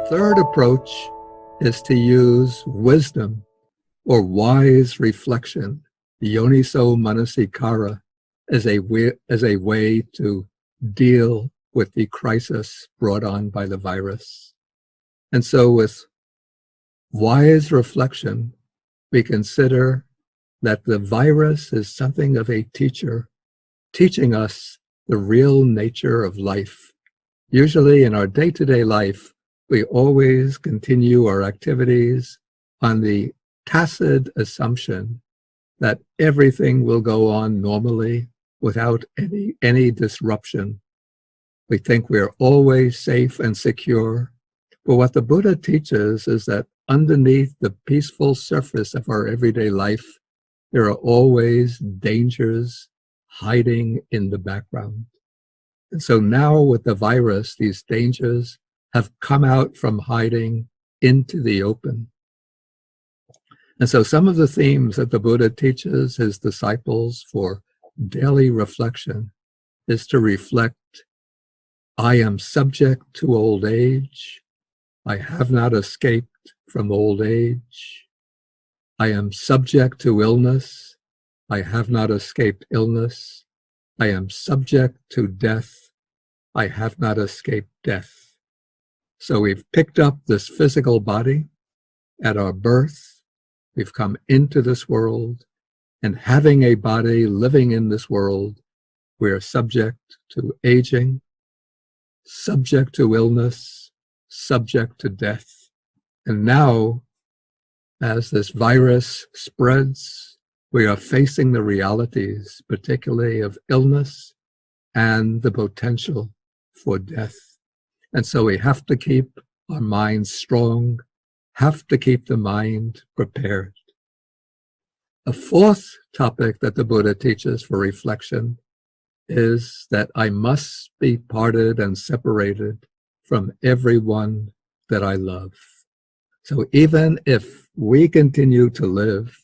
third approach is to use wisdom or wise reflection, yoniso manasikara, as a way to deal with the crisis brought on by the virus. And so with wise reflection, we consider that the virus is something of a teacher, teaching us the real nature of life. Usually in our day-to-day life, we always continue our activities on the tacit assumption that everything will go on normally without any disruption. We think we're always safe and secure. But what the Buddha teaches is that underneath the peaceful surface of our everyday life, there are always dangers hiding in the background. And so now with the virus, these dangers have come out from hiding into the open. And so some of the themes that the Buddha teaches his disciples for daily reflection is to reflect, I am subject to old age. I have not escaped from old age. I am subject to illness. I have not escaped illness. I am subject to death. I have not escaped death. So we've picked up this physical body at our birth. We've come into this world, and having a body living in this world, we are subject to aging, subject to illness, subject to death. And now, as this virus spreads, we are facing the realities, particularly of illness and the potential for death. And so we have to keep our minds strong, have to keep the mind prepared. A fourth topic that the Buddha teaches for reflection is that I must be parted and separated from everyone that I love. So even if we continue to live,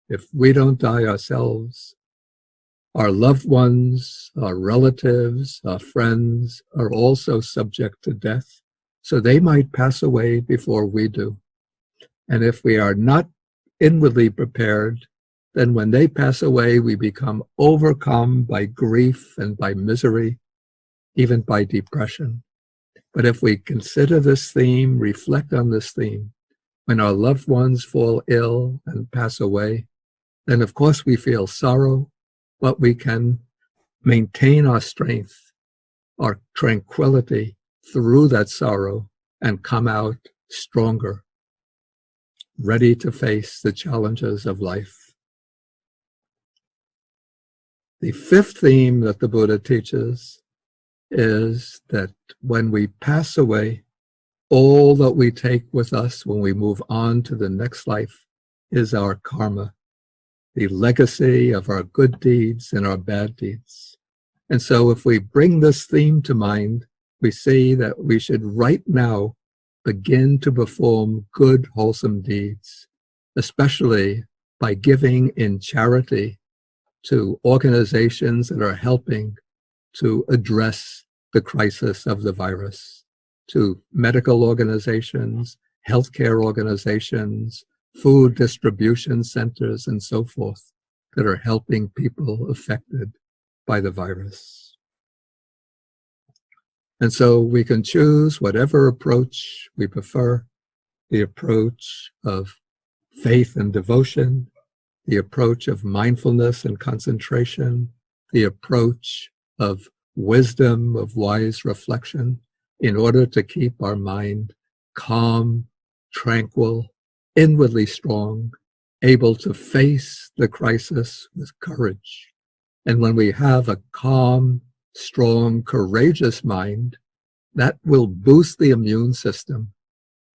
if we don't die ourselves, our loved ones, our relatives, our friends are also subject to death. So they might pass away before we do. And if we are not inwardly prepared, then when they pass away, we become overcome by grief and by misery, even by depression. But if we consider this theme, reflect on this theme, when our loved ones fall ill and pass away, then of course we feel sorrow, but we can maintain our strength, our tranquility through that sorrow and come out stronger, ready to face the challenges of life. The fifth theme that the Buddha teaches is that when we pass away, all that we take with us when we move on to the next life is our karma, the legacy of our good deeds and our bad deeds. And so if we bring this theme to mind, we see that we should right now begin to perform good, wholesome deeds, especially by giving in charity to organizations that are helping to address the crisis of the virus, to medical organizations, healthcare organizations, food distribution centers, and so forth that are helping people affected by the virus. And so we can choose whatever approach we prefer, the approach of faith and devotion, the approach of mindfulness and concentration, the approach of wisdom, of wise reflection, in order to keep our mind calm, tranquil, inwardly strong, able to face the crisis with courage. And when we have a calm, strong, courageous mind, that will boost the immune system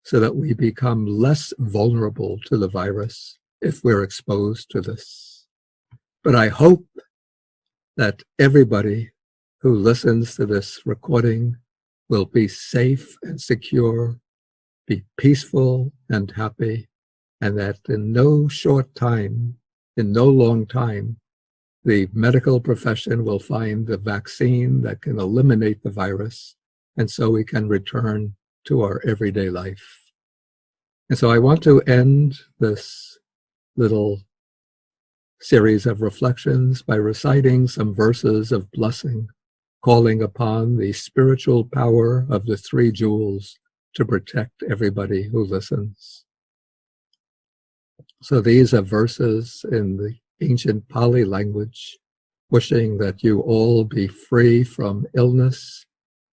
so that we become less vulnerable to the virus if we're exposed to this. But I hope that everybody who listens to this recording will be safe and secure, be peaceful and happy, and that in no short time, in no long time, the medical profession will find the vaccine that can eliminate the virus, and so we can return to our everyday life. And so I want to end this little series of reflections by reciting some verses of blessing, calling upon the spiritual power of the three jewels to protect everybody who listens. So these are verses in the ancient Pali language, wishing that you all be free from illness,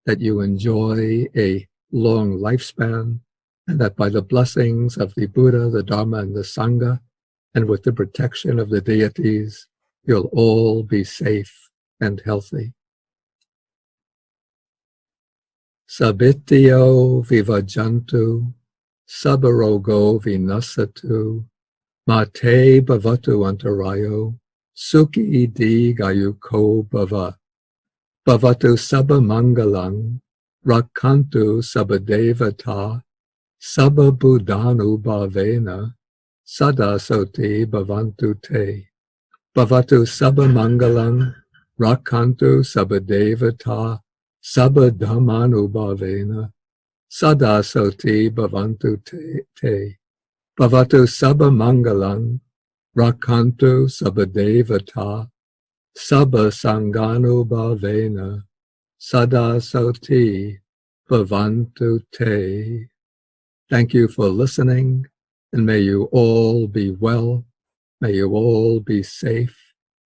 that you enjoy a long lifespan, and that by the blessings of the Buddha, the Dharma, and the Sangha, and with the protection of the deities, you'll all be safe and healthy. Sabityo vivajantu, sabarogo vinasatu, mate bhavatu antarayo, sukhi di gayuko bhava, bhavatu sabba mangalang, rakantu sabadevata, sabba buddhanu bhavena, sada soti bhavantu te, bhavatu sabba mangalang, rakantu sabadevata, sabba dhammanu bhavena, sada soti bhavantu te, bhavatu sabba mangalang, rakantu sabadevata, sabba sanganu bhavena, sada soti bhavantu te. Thank you for listening, and may you all be well, may you all be safe,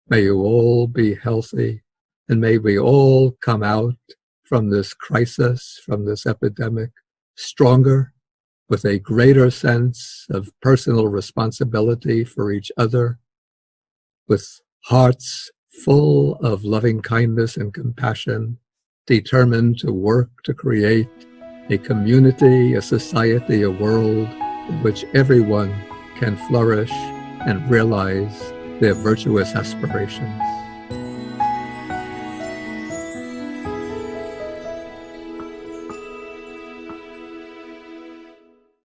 may you all be healthy, and may we all come out from this crisis, from this epidemic, stronger, with a greater sense of personal responsibility for each other, with hearts full of loving kindness and compassion, determined to work to create a community, a society, a world in which everyone can flourish and realize their virtuous aspirations.